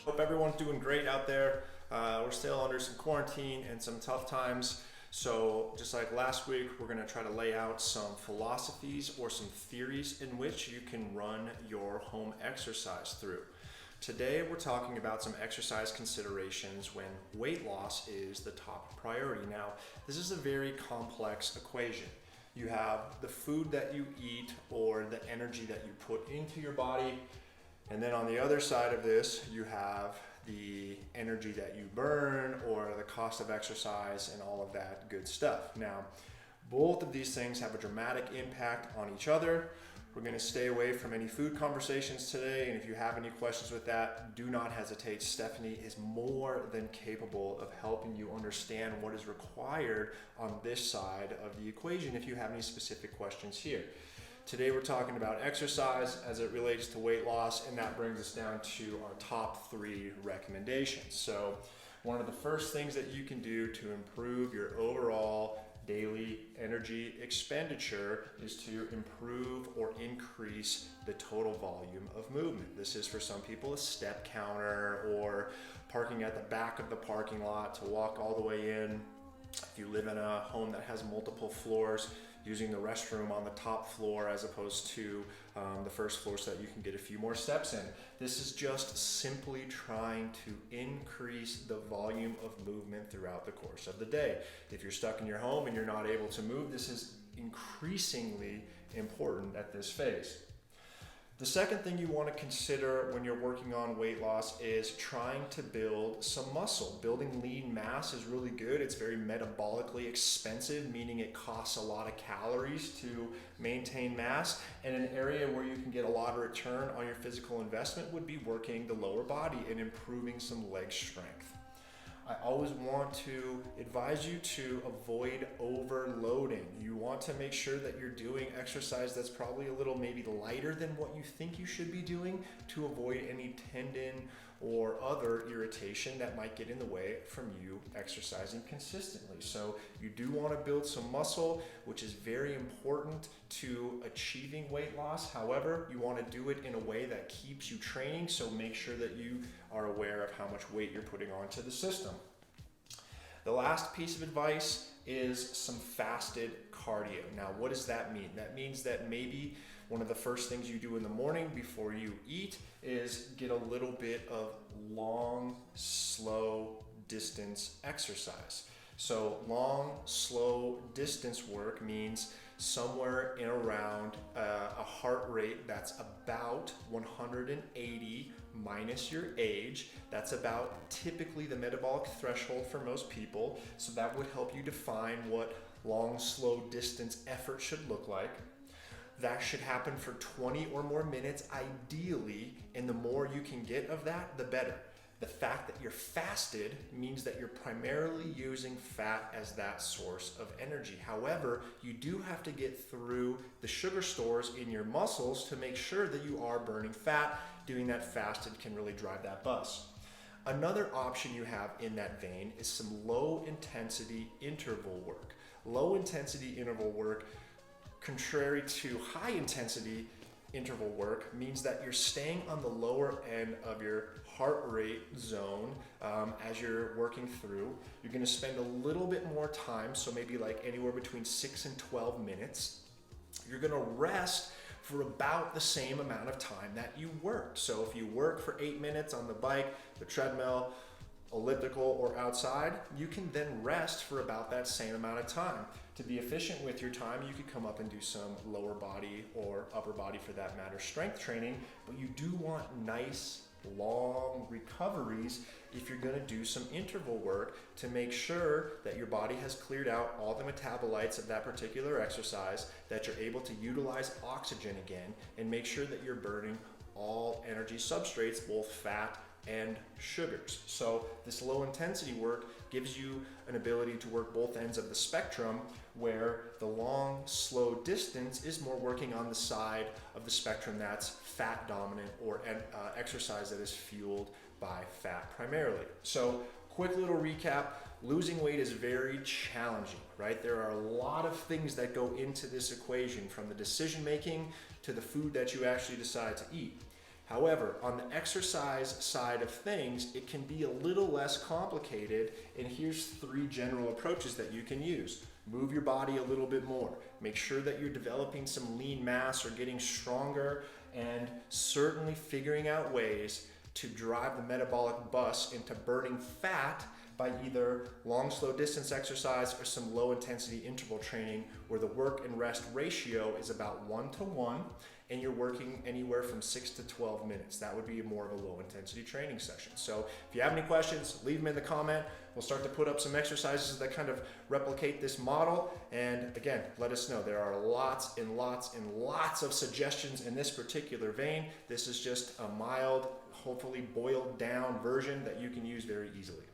Hope everyone's doing great out there. We're still under some quarantine and some tough times. So, just like last week, we're going to try to lay out some philosophies or some theories in which you can run your home exercise through. Today, we're talking about some exercise considerations when weight loss is the top priority. Now, this is a very complex equation. You have the food that you eat or the energy that you put into your body. And then on the other side of this, you have the energy that you burn or the cost of exercise and all of that good stuff. Now, both of these things have a dramatic impact on each other. We're going to stay away from any food conversations today, and if you have any questions with that, do not hesitate. Stephanie is more than capable of helping you understand what is required on this side of the equation if you have any specific questions here. Today we're talking about exercise as it relates to weight loss, and that brings us down to our top 3 recommendations. So one of the first things that you can do to improve your overall daily energy expenditure is to improve or increase the total volume of movement. This is for some people a step counter or parking at the back of the parking lot to walk all the way in. If you live in a home that has multiple floors, using the restroom on the top floor as opposed to the first floor so that you can get a few more steps in. This is just simply trying to increase the volume of movement throughout the course of the day. If you're stuck in your home and you're not able to move, this is increasingly important at this phase. The second thing you want to consider when you're working on weight loss is trying to build some muscle. Building lean mass is really good. It's very metabolically expensive, meaning it costs a lot of calories to maintain mass. And an area where you can get a lot of return on your physical investment would be working the lower body and improving some leg strength. I always want to advise you to avoid overloading. You want to make sure that you're doing exercise that's probably a little maybe lighter than what you think you should be doing to avoid any tendon or other irritation that might get in the way from you exercising consistently. So you do want to build some muscle, which is very important to achieving weight loss. However, you want to do it in a way that keeps you training, so make sure that you are aware of how much weight you're putting onto the system. The last piece of advice is some fasted cardio. Now, what does that mean? That means that maybe one of the first things you do in the morning before you eat is get a little bit of long, slow distance exercise. So long, slow distance work means somewhere in around a heart rate that's about 180 minus your age. That's about typically the metabolic threshold for most people. So that would help you define what long, slow distance effort should look like. That should happen for 20 or more minutes ideally, and the more you can get of that, the better. The fact that you're fasted means that you're primarily using fat as that source of energy. However, you do have to get through the sugar stores in your muscles to make sure that you are burning fat. Doing that fasted can really drive that bus. Another option you have in that vein is some low intensity interval work. Low intensity interval work, contrary to high intensity interval work, means that you're staying on the lower end of your heart rate zone as you're working through. You're going to spend a little bit more time, so maybe like anywhere between 6 and 12 minutes. You're going to rest for about the same amount of time that you worked. So if you work for 8 minutes on the bike, the treadmill, elliptical, or outside, you can then rest for about that same amount of time. To be efficient with your time, you could come up and do some lower body or upper body for that matter strength training, but you do want nice long recoveries if you're going to do some interval work to make sure that your body has cleared out all the metabolites of that particular exercise, that you're able to utilize oxygen again, and make sure that you're burning all energy substrates, both fat and sugars. So this low intensity work gives you an ability to work both ends of the spectrum, where the long, slow distance is more working on the side of the spectrum that's fat dominant or exercise that is fueled by fat primarily. So quick little recap, losing weight is very challenging, right? There are a lot of things that go into this equation, from the decision making to the food that you actually decide to eat. However, on the exercise side of things, it can be a little less complicated, and here's 3 general approaches that you can use. Move your body a little bit more. Make sure that you're developing some lean mass or getting stronger, and certainly figuring out ways to drive the metabolic bus into burning fat by either long, slow distance exercise or some low intensity interval training where the work and rest ratio is about 1-to-1 and you're working anywhere from 6 to 12 minutes. That would be more of a low intensity training session. So if you have any questions, leave them in the comment. We'll start to put up some exercises that kind of replicate this model. And again, let us know. There are lots and lots and lots of suggestions in this particular vein. This is just a mild, hopefully boiled down version that you can use very easily.